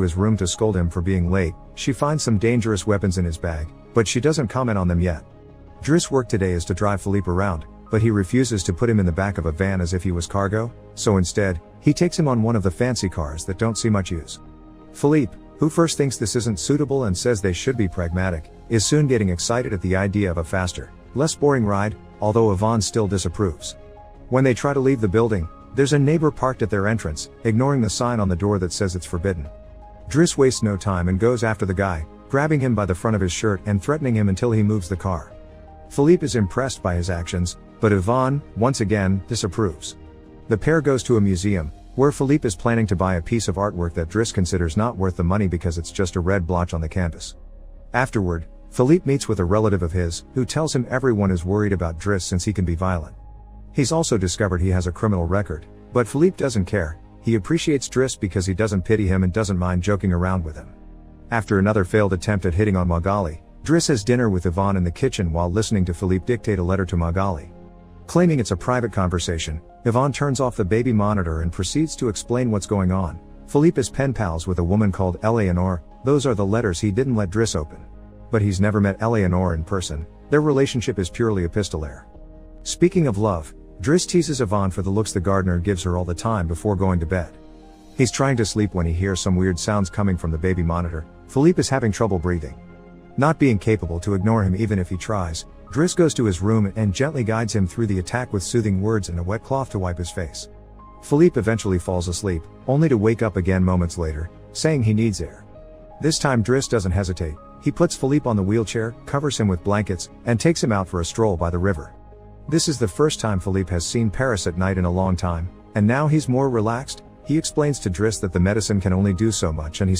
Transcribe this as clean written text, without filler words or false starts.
his room to scold him for being late. She finds some dangerous weapons in his bag, but she doesn't comment on them yet. Driss' work today is to drive Philippe around, but he refuses to put him in the back of a van as if he was cargo, so instead, he takes him on one of the fancy cars that don't see much use. Philippe, who first thinks this isn't suitable and says they should be pragmatic, is soon getting excited at the idea of a faster, less boring ride, although Yvonne still disapproves. When they try to leave the building, there's a neighbor parked at their entrance, ignoring the sign on the door that says it's forbidden. Driss wastes no time and goes after the guy, grabbing him by the front of his shirt and threatening him until he moves the car. Philippe is impressed by his actions, but Yvonne, once again, disapproves. The pair goes to a museum, where Philippe is planning to buy a piece of artwork that Driss considers not worth the money because it's just a red blotch on the canvas. Afterward, Philippe meets with a relative of his, who tells him everyone is worried about Driss since he can be violent. He's also discovered he has a criminal record, but Philippe doesn't care. He appreciates Driss because he doesn't pity him and doesn't mind joking around with him. After another failed attempt at hitting on Magali, Driss has dinner with Yvonne in the kitchen while listening to Philippe dictate a letter to Magali. Claiming it's a private conversation, Yvonne turns off the baby monitor and proceeds to explain what's going on. Philippe is pen pals with a woman called Eleanor. Those are the letters he didn't let Driss open. But he's never met Eleanor in person. Their relationship is purely epistolary. Speaking of love, Driss teases Yvonne for the looks the gardener gives her all the time before going to bed. He's trying to sleep when he hears some weird sounds coming from the baby monitor. Philippe is having trouble breathing. Not being capable to ignore him even if he tries, Driss goes to his room and gently guides him through the attack with soothing words and a wet cloth to wipe his face. Philippe eventually falls asleep, only to wake up again moments later, saying he needs air. This time Driss doesn't hesitate. He puts Philippe on the wheelchair, covers him with blankets, and takes him out for a stroll by the river. This is the first time Philippe has seen Paris at night in a long time, and now he's more relaxed. He explains to Driss that the medicine can only do so much and he's